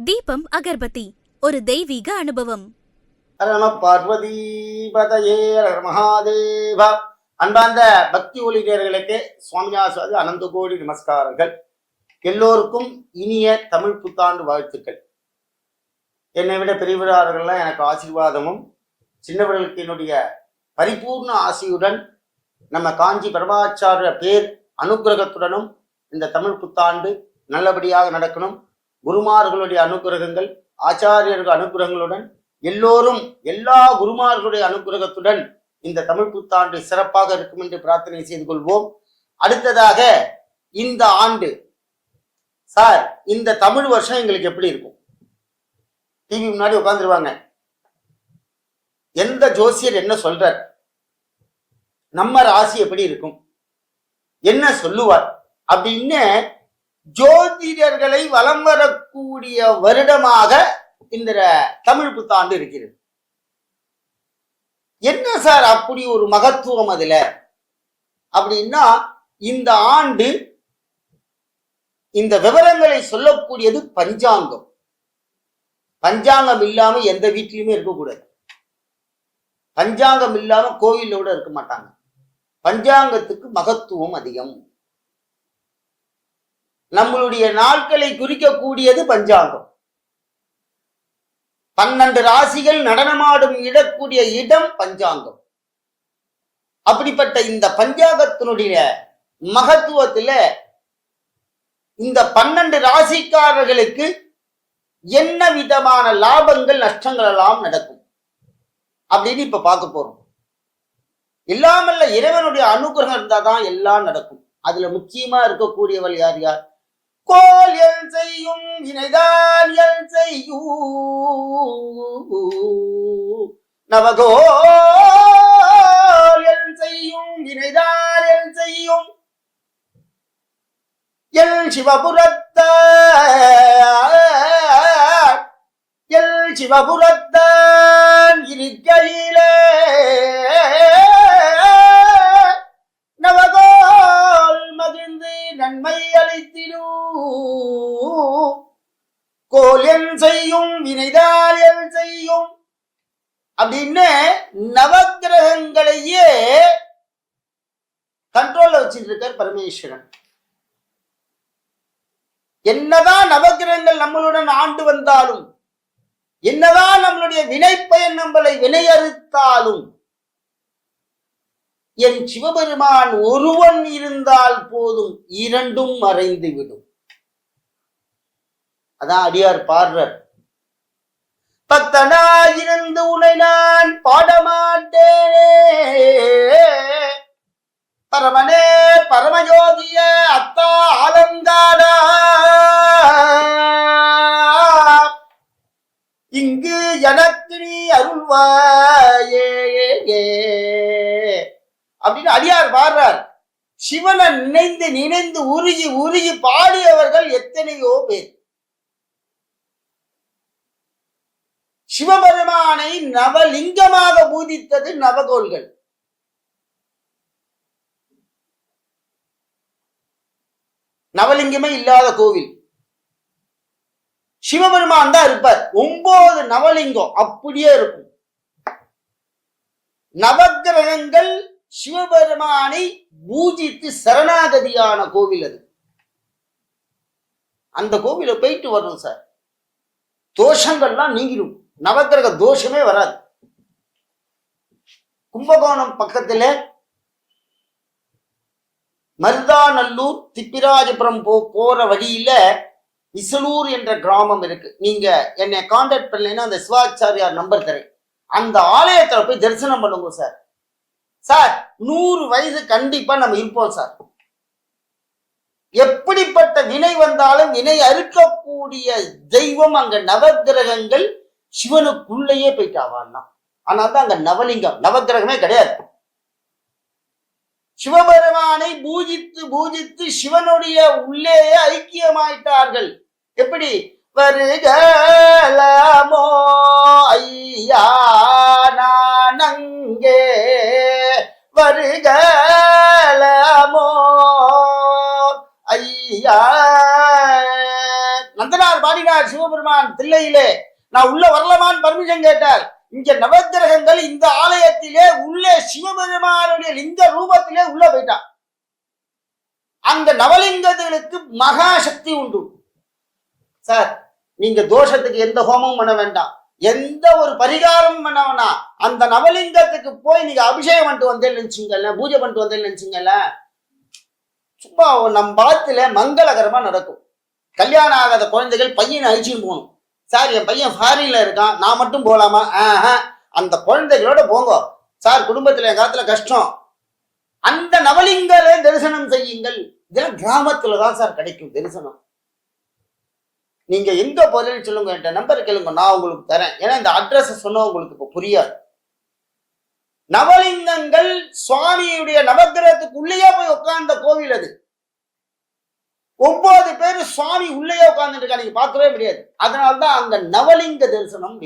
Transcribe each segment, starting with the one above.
தீபம் அகர்பத்தி ஒரு தெய்வீக அனுபவம். நம பார்வதி பதயே மகாதேவ. அன்பார்ந்த பக்தி ஒளிஞர்களுக்கு சுவாமிநாசாதி அனந்த கோடி நமஸ்காரங்கள். எல்லோருக்கும் இனிய தமிழ் புத்தாண்டு வாழ்த்துக்கள். என்னை விட பெரியவர்கள்லாம் எனக்கு ஆசீர்வாதமும் சின்னவர்களுக்கு என்னுடைய பரிபூர்ண ஆசியுடன் நம்ம காஞ்சி பரமாச்சாரிய பேர் அனுகிரகத்துடனும் இந்த தமிழ் புத்தாண்டு நல்லபடியாக நடக்கணும். குருமார்களுடைய அனுகிரகங்கள், ஆச்சாரியர்கள் அனுகிரகங்களுடன் எல்லோரும் எல்லா குருமார்களுடைய அனுகிரகத்துடன் இந்த தமிழ் புத்தாண்டு சிறப்பாக இருக்கும் என்று பிரார்த்தனை செய்து கொள்வோம். அடுத்ததாக இந்த ஆண்டு சார், இந்த தமிழ் வருஷம் எங்களுக்கு எப்படி இருக்கும்? டிவி முன்னாடி உட்காந்துருவாங்க, எந்த ஜோசியர் என்ன சொல்றார், நம்ம ராசி எப்படி இருக்கும், என்ன சொல்லுவார் அப்படின்னு ஜோதிடர்களை வலம் வரக்கூடிய வருடமாக இந்த தமிழ் புத்தாண்டு இருக்கிறது. என்ன சார் அப்படி ஒரு மகத்துவம் அதுல அப்படின்னா, இந்த ஆண்டு இந்த விவரங்களை சொல்லக்கூடியது பஞ்சாங்கம். பஞ்சாங்கம் இல்லாம எந்த வீட்லயுமே இருக்கக்கூடாது. பஞ்சாங்கம் இல்லாம கோவிலோட இருக்க மாட்டாங்க. பஞ்சாங்கத்துக்கு மகத்துவம் அதிகம். நம்மளுடைய நாட்களை குறிக்கக்கூடியது பஞ்சாங்கம். 12 ராசிகள் நடனமாடும் இடக்கூடிய இடம் பஞ்சாங்கம். அப்படிப்பட்ட இந்த பஞ்சாங்கத்தினுடைய மகத்துவத்துல இந்த 12 ராசிக்காரர்களுக்கு என்ன விதமான லாபங்கள் நஷ்டங்கள் எல்லாம் நடக்கும் அப்படின்னு இப்ப பார்க்க போறோம். இல்லாமல்ல இறைவனுடைய அனுகிரகம் இருந்தாதான் எல்லாம் நடக்கும். அதுல முக்கியமா இருக்கக்கூடியவள் யார் யார்? கோல் எல் செய்யும் வினைதான் எல் செய்யும் நவகோல் எல் செய்யும் வினைதான் எல் செய்யும் எல் சிவபுரத்தான் இருக்கையிலே நவகோல் மகிழ்ந்து நன்மை அளித்திடும் கோல் என் செய்யும் வினைதால் என் செய்யும் அப்படின்னு நவகிரகங்களையே கண்ட்ரோல்ல வச்சுட்டு இருக்கார் பரமேஸ்வரன். என்னதான் நவகிரகங்கள் நம்மளுடன் ஆண்டு வந்தாலும், என்னதான் நம்மளுடைய வினைப்பயன் நம்மளை வினையறுத்தாலும், என் சிவபெருமான் ஒருவன் இருந்தால் போதும், இரண்டும் மறைந்து விடும். அதான் அடியார் பாடுறார். பக்தனாயிருந்து உன்னை நான் பாடமாட்டேனே, பரமனே பரமயோகிய அத்தா ஆலங்காடா, இங்கு எனக்கு நீ அருள்வாயே அப்படின்னு அடியார் பாடுறார். சிவனை நினைந்து நினைந்து உருகி உருகி பாடியவர்கள் எத்தனையோ பேர். சிவபெருமானை நவலிங்கமாக பூஜித்தது நவகோள்கள். நவலிங்கமே இல்லாத கோவில் சிவபெருமான் தான் இருப்பார். 9 நவலிங்கம் அப்படியே இருக்கும். நவகிரகங்கள் சிவபெருமானை பூஜித்து சரணாகதியான கோவில் அது. அந்த கோவில போயிட்டு வரணும் சார், தோஷங்கள்லாம் நீங்கிடும். நவகிரக தோஷமே வராது. கும்பகோணம் பக்கத்துல மருதாநல்லூர் திப்பிராஜபுரம் போற வழியில விசலூர் என்ற கிராமம் இருக்கு. நீங்க என்னை கான்டாக்ட் பண்ணலைன்னா அந்த சிவாச்சாரியார் நம்பர் தரேன். அந்த ஆலயத்துல போய் தரிசனம் பண்ணுங்க சார். சார் 100 வயசு கண்டிப்பா நம்ம இருப்போம் சார். எப்படிப்பட்ட வினை வந்தாலும் வினை அறுக்கக்கூடிய தெய்வம் அங்க நவகிரகங்கள் சிவனுக்குள்ளேயே போயிட்டாவான்னா. ஆனால் தான் அங்க நவலிங்கம், நவகிரகமே கிடையாது. சிவபெருமானை பூஜித்து பூஜித்து சிவனுடைய உள்ளேயே ஐக்கியமாயிட்டார்கள். எப்படி? வருகலமோ ஐயா நானங்கே, வருகலமோ ஐயா. நந்தனார் ஆடினார் சிவபெருமான் தில்லையிலே. நான் உள்ள வரலாமான்னு பர்மிஷன் கேட்டார். இங்க நவக்கிரகங்கள் இந்த ஆலயத்திலே உள்ளே சிவபெருமானுடைய லிங்க ரூபத்திலே உள்ள போயிட்டான். அந்த நவலிங்கங்களுக்கு மகா சக்தி உண்டு சார். நீங்க தோஷத்துக்கு எந்த ஹோமமும் பண்ண வேண்டாம், எந்த ஒரு பரிகாரமும் பண்ண வேண்டாம். அந்த நவலிங்கத்துக்கு போய் நீங்க அபிஷேகம் பண்ணிட்டு வந்தேன்னு நினைச்சுங்கல்ல, பூஜை பண்ணிட்டு வந்தேன்னு நினைச்சுங்கல்ல, சும்மா நம் பாத்துல மங்களகரமா நடக்கும். கல்யாணம் ஆகாத குழந்தைகள் பையனை அழிச்சுன்னு போகணும். சார் என் பையன் ஃபாரின்ல இருக்கான், நான் மட்டும் போகலாமா? அந்த குழந்தைகளோட போங்க சார், குடும்பத்துல என் காலத்துல கஷ்டம். அந்த நவலிங்கரை தரிசனம் செய்யுங்கள். இதெல்லாம் கிராமத்துலதான் சார் கிடைக்கும் தரிசனம். நீங்க எங்க போறேன்னு சொல்லுங்க, என்கிட்ட நம்பர் கேளுங்க, நான் உங்களுக்கு தரேன். ஏன்னா இந்த அட்ரஸ் சொன்னா உங்களுக்கு இப்ப புரியாது. நவலிங்கங்கள் சுவாமியுடைய நவக்கிரகத்துக்கு உள்ளேயே போய் உட்கார்ந்த கோவில் அது. 9 பேர் சுவாமி உள்ளேயே உட்கார்ந்துட்டு இருக்கா, நீங்க பார்க்கவே முடியாது. அதனால்தான் அங்க நவலிங்க தரிசனம்.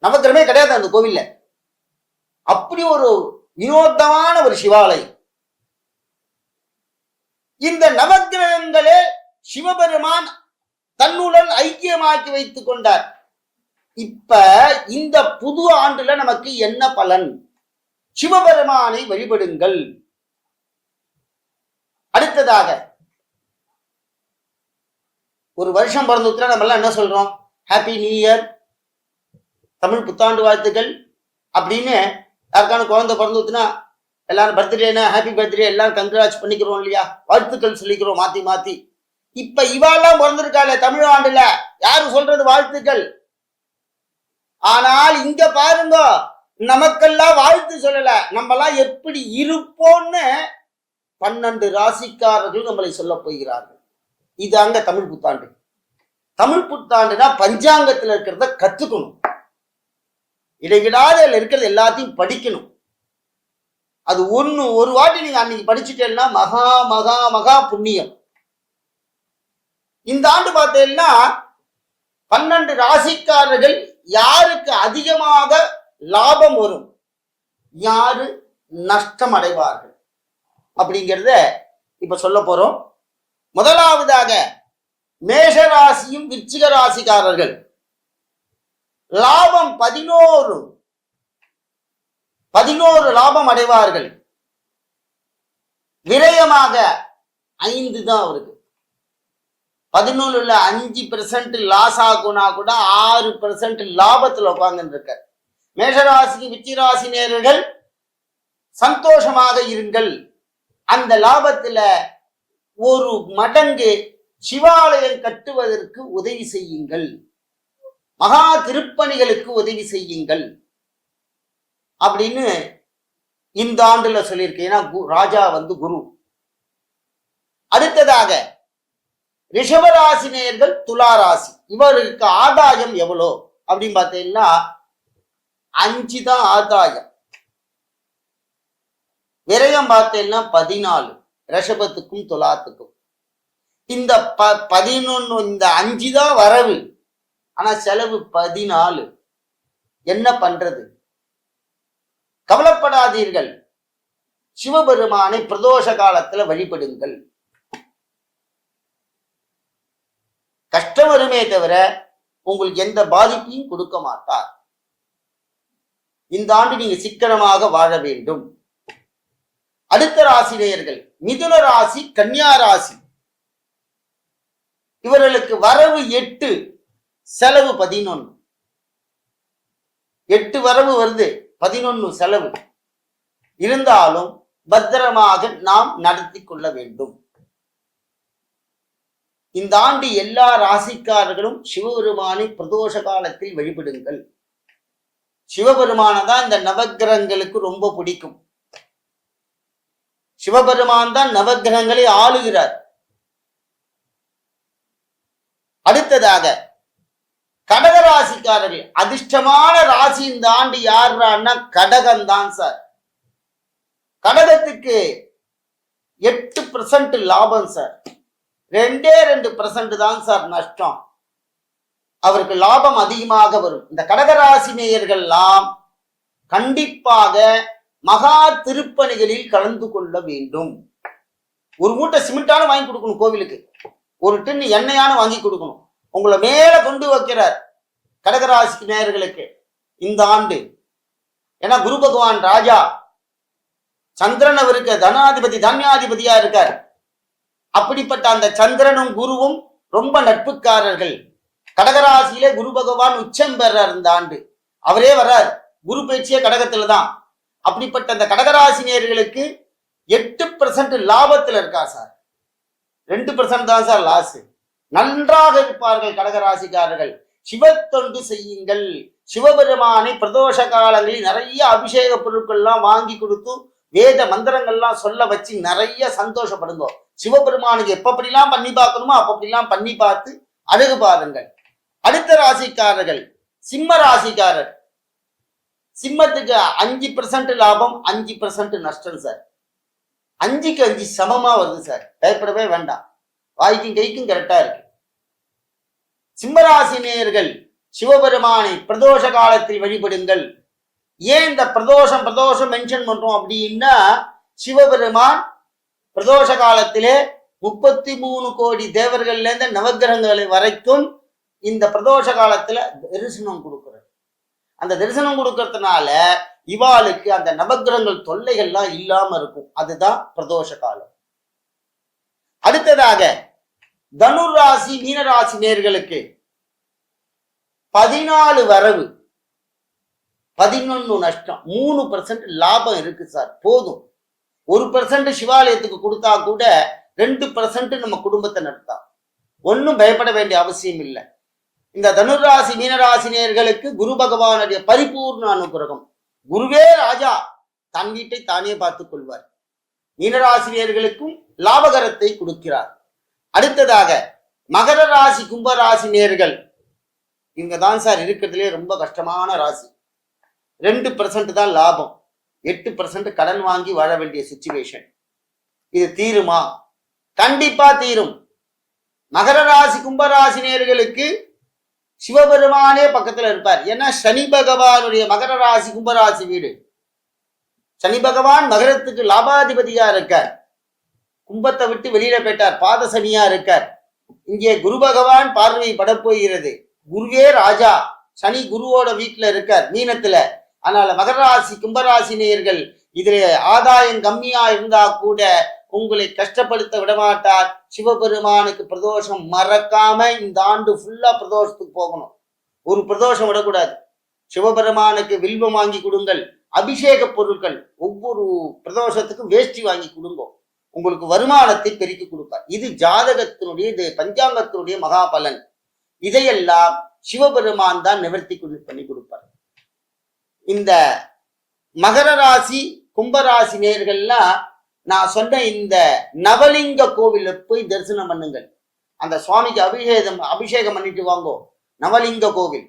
நவக்கிரமே கிடையாது அந்த கோவில்ல. அப்படி ஒரு வினோதமான ஒரு சிவாலயம். இந்த நவக்கிரகங்களே சிவபெருமான் தன்னுடன் ஐக்கியமாக்கி வைத்துக் கொண்டார். இப்ப இந்த புது ஆண்டுல நமக்கு என்ன பலன்? சிவபெருமானை வழிபடுங்கள். அடுத்ததாக ஒரு வருஷம் பிறந்துச்சுன்னா நம்ம எல்லாம் என்ன சொல்றோம்? ஹாப்பி நியூ இயர், தமிழ் புத்தாண்டு வாழ்த்துக்கள் அப்படின்னு. யாருக்கான குழந்தை பிறந்துச்சுன்னா எல்லாரும் பர்த்டேனா ஹாப்பி பர்த்டே எல்லாரும் கங்க்ராட்ஸ் பண்ணிக்கிறோம் இல்லையா, வாழ்த்துக்கள் சொல்லிக்கிறோம் மாத்தி மாத்தி. இப்ப இவாள்லாம் பிறந்திருக்காளே தமிழ் ஆண்டுல, யாரு சொல்றது வாழ்த்துக்கள்? ஆனால் இங்க பாருங்க, நமக்கெல்லாம் வாழ்த்து சொல்லல, நம்மலாம் எப்படி இருப்போம்னு 12 ராசிக்காரர்கள் நம்மளை சொல்ல போகிறார்கள். இது அங்க தமிழ் புத்தாண்டு. தமிழ் புத்தாண்டுனா பஞ்சாங்கத்துல இருக்கிறத கத்துக்கணும், இடைவிடாத இருக்கிறது எல்லாத்தையும் படிக்கணும். அது ஒரு வாட்டி நீங்க அன்னைக்கு படிச்சுட்டேன்னா மகா மகா மகா புண்ணியம். இந்த ஆண்டு பார்த்தீங்கன்னா 12 ராசிக்காரர்கள் யாருக்கு அதிகமாக லாபம் வரும், யாரு நஷ்டம் அடைவார்கள் அப்படிங்கிறத இப்ப சொல்ல போறோம். முதலாவதாக மேஷ ராசியும் விருச்சிக ராசிக்காரர்கள் லாபம் 11 லாபம் அடைவார்கள். விரயமாக 5 தான் அவருக்கு. 11ல 5% லாஸ் ஆகுனா கூட 6% லாபத்துல உட்கார்ந்து இருக்க. மேஷராசிக்கு விருச்சிகராசி நேயர்கள் சந்தோஷமாக இருங்கள். அந்த லாபத்துல 1 மடங்கு சிவாலயம் கட்டுவதற்கு உதவி செய்யுங்கள், மகா திருப்பணிகளுக்கு உதவி செய்யுங்கள் அப்படின்னு இந்த ஆண்டுல சொல்லியிருக்கேன். ஏன்னா ராஜா குரு. அடுத்ததாக ரிஷபராசி நேயர்கள் துலா ராசி, இவருக்கு ஆதாயம் எவ்வளோ அப்படின்னு பார்த்தீங்கன்னா 5 தான் ஆதாயம். விரயம் பார்த்தீங்கன்னா 14 ரிஷபத்துக்கும் துலாத்துக்கும். இந்த 11 இந்த 5 தான் வரவு, ஆனா செலவு 14. என்ன பண்றது? கவலைப்படாதீர்கள், சிவபெருமானை பிரதோஷ காலத்துல வழிபடுங்கள். கஷ்டம் வருமே தவிர உங்களுக்கு எந்த பாதிப்பையும் கொடுக்க மாட்டார். இந்த ஆண்டு நீங்க சிக்கனமாக வாழ வேண்டும். அடுத்த ராசி நேயர்கள் மிதுன ராசி கன்னியா ராசி, இவர்களுக்கு வரவு 8, செலவு 11. 8 வரவு வருது, 11 செலவு. இருந்தாலும் பத்திரமாக நாம் நடத்தி கொள்ள வேண்டும். இந்த ஆண்டு எல்லா ராசிக்காரர்களும் சிவபெருமானை பிரதோஷ காலத்தில் வழிபடுங்கள். சிவபெருமான தான் இந்த நவக்கிரகங்களுக்கு ரொம்ப பிடிக்கும். சிவபெருமான் தான் நவக்கிரகங்களை ஆளுகிறார். அடுத்ததாக கடக ராசிக்காரர்கள் அதிர்ஷ்டமான ராசி இந்த ஆண்டு யாருன்னா கடகம் தான் சார். கடகத்துக்கு 8% லாபம் சார், 2% தான் சார் நஷ்டம். அவருக்கு லாபம் அதிகமாக வரும். இந்த கடகராசி நேயர்கள்லாம் கண்டிப்பாக மகா திருப்பணிகளில் கலந்து கொள்ள வேண்டும். ஒரு மூட்டை சிமெண்டான வாங்கி கொடுக்கணும் கோவிலுக்கு, ஒரு டின் எண்ணெயான வாங்கி கொடுக்கணும், உங்களை மேல கொண்டு வைக்கிறார். கடகராசி நேயர்களுக்கு இந்த ஆண்டு, ஏன்னா குரு பகவான் ராஜா, சந்திரன் அவருக்கு தனாதிபதி தன்யாதிபதியா இருக்கார். அப்படிப்பட்ட அந்த சந்திரனும் குருவும் ரொம்ப நட்புக்காரர்கள். கடகராசியிலே குரு பகவான் உச்சம் பெறார் இந்த ஆண்டு. அவரே வர்றார், குரு பேச்சியே கடகத்துல தான். அப்படிப்பட்ட அந்த கடகராசினியர்களுக்கு 8% லாபத்துல இருக்கா சார். 2% தான் சார் லாஸ். நன்றாக இருப்பார்கள் கடகராசிக்காரர்கள். சிவத்தொண்டு செய்யுங்கள். சிவபெருமானை பிரதோஷ காலங்களில் நிறைய அபிஷேக பொருட்கள்லாம் வாங்கி கொடுத்து வேத மந்திரங்கள்லாம் சொல்ல வச்சு நிறைய சந்தோஷப்படுங்க. சிவபெருமானுக்கு எப்படிலாம் பண்ணி பார்க்கணுமோ அப்படிலாம் பண்ணி பார்த்து அழகு பாருங்கள். அடுத்த ராசிக்காரர்கள் சிம்ம ராசிக்காரர். சிம்மத்துக்கு 5% லாபம், 5% நஷ்டம் சார். 5க்கு 5 சமமா வருது சார். பயப்படவே வேண்டாம், வாய்க்கும் கைக்கும் கரெக்டா இருக்கு. சிம்மராசி நேயர்கள் சிவபெருமானை பிரதோஷ காலத்தில் வழிபடுங்கள். ஏன் இந்த பிரதோஷம் மென்ஷன் பண்றோம் அப்படின்னா, சிவபெருமான் பிரதோஷ காலத்திலே 33 கோடி தேவர்கள்ல இருந்து நவகிரகங்கள் வரைக்கும் இந்த பிரதோஷ காலத்துல தரிசனம் கொடுக்கிறார். அந்த தரிசனம் கொடுக்கறதுனால இவாளுக்கு அந்த நவகிரகங்கள் தொல்லைகள்லாம் இல்லாம இருக்கும். அதுதான் பிரதோஷ காலம். அடுத்ததாக தனுராசி மீனராசி நேர்களுக்கு 14 வரவு, 11 நஷ்டம், 3% லாபம் இருக்கு சார். போதும். 1% சிவாலயத்துக்கு கொடுத்தா கூட 2% நம்ம குடும்பத்தை நடத்தா. ஒன்னும் பயப்பட வேண்டிய அவசியம் இல்லை. இந்த தனுராசி மீனராசி நேயர்களுக்கு குரு பகவானுடைய பரிபூர்ண அனுகிரகம். குருவே ராஜா, தன் வீட்டை தானே பார்த்துக் கொள்வார். மீனராசினியர்களுக்கும் லாபகரத்தை கொடுக்கிறார். அடுத்ததாக மகர ராசி கும்பராசி நேர்கள், இவங்க தான் சார் இருக்கிறதுலே ரொம்ப கஷ்டமான ராசி. 2% தான் லாபம், 8% கடன் வாங்கி வாழ வேண்டிய சிச்சுவேஷன். இது தீருமா? கண்டிப்பா தீரும். மகர ராசி கும்பராசி நேர்களுக்கு சிவபெருமானே பக்கத்துல இருப்பார். ஏன்னா சனி பகவானுடைய மகர ராசி கும்பராசி வீடு. சனி பகவான் மகரத்துக்கு லாபாதிபதியா இருக்கார். கும்பத்தை விட்டு வெளியில போயிட்டார், பாத சனியா இருக்கார். இங்கே குரு பகவான் பார்வை படப்போகிறது. குருவே ராஜா, சனி குருவோட வீட்டுல இருக்கார் மீனத்துல. அதனால மகர ராசி கும்பராசி நேயர்கள் இதுல ஆதாயம் கம்மியா இருந்தா கூட உங்களை கஷ்டப்படுத்த விடமாட்டார். சிவபெருமானுக்கு பிரதோஷம் மறக்காம இந்த ஆண்டு ஃபுல்லா பிரதோஷத்துக்கு போகணும். ஒரு பிரதோஷம் விடக்கூடாது. சிவபெருமானுக்கு வில்வம் வாங்கி கொடுங்கள். அபிஷேக பொருட்கள் ஒவ்வொரு பிரதோஷத்துக்கும் வேஷ்டி வாங்கி கொடுங்க. உங்களுக்கு வருமானத்தை பெருக்கி கொடுப்பார். இது ஜாதகத்தினுடைய, இது பஞ்சாங்கத்தினுடைய மகாபலன். இதையெல்லாம் சிவபெருமான் தான் நிவர்த்தி பண்ணி கொடுப்பார். இந்த மகர ராசி கும்பராசி நேயர்கள்லாம் நான் சொன்ன இந்த நவலிங்க கோவில போய் தரிசனம் பண்ணுங்கள். அந்த சுவாமிக்கு அபிஷேகம் பண்ணிட்டு வாங்கோ. நவலிங்க கோவில்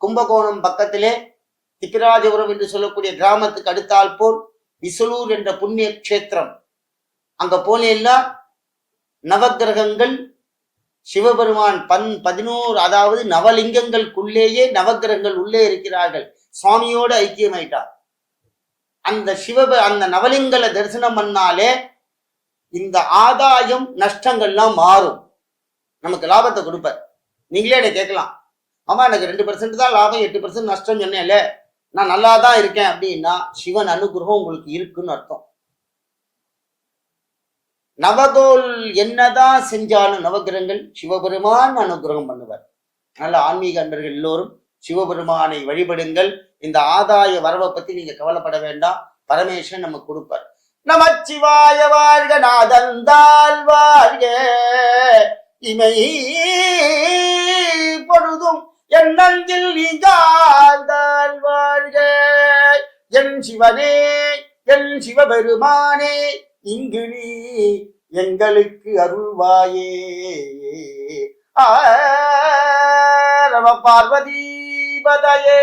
கும்பகோணம் பக்கத்திலே திப்பிராஜபுரம் என்று சொல்லக்கூடிய கிராமத்துக்கு அடுத்தால் போல் விசலூர் என்ற புண்ணிய கஷேத்திரம். அங்க போனேன்னா நவகிரகங்கள், சிவபெருமான் 11, அதாவது நவலிங்கங்களுக்குள்ளேயே நவகிரகங்கள் உள்ளே இருக்கிறார்கள். சுவாமியோடு ஐக்கியமாயிட்டார். அந்த நவலிங்கங்களை தரிசனம் பண்ணாலே இந்த ஆதாயம் நஷ்டங்கள்லாம் மாறும். நமக்கு லாபத்தை கொடுப்பார். நீங்களே என்னை கேட்கலாம், ஆமா எனக்கு 2% தான் லாபம், 8% நஷ்டம் சொன்னேன்ல, நான் நல்லா தான் இருக்கேன் அப்படின்னா சிவன் அனுகிரகம் உங்களுக்கு இருக்குன்னு அர்த்தம். நவகோல் என்னதான் செஞ்சாலும் நவகிரகங்கள் சிவபெருமான் அனுகிரகம் பண்ணுவார். நல்ல ஆன்மீக அன்பர்கள் எல்லோரும் சிவபெருமானை வழிபடுங்கள். இந்த ஆதாய வரவை பத்தி நீங்க கவலைப்பட வேண்டாம். பரமேஸ்வரன் நமக்கு கொடுப்பார். நமச்சிவாய வாழ்க, நாதந்தால் வாழ்க, இமை பொழுதும் என் நஞ்சில் நீங்கால் வாழ்க. என் சிவனே, என் சிவபெருமானே, இங்கு நீ எங்களுக்கு அருள்வாயே. நம பார்வதி பதயே.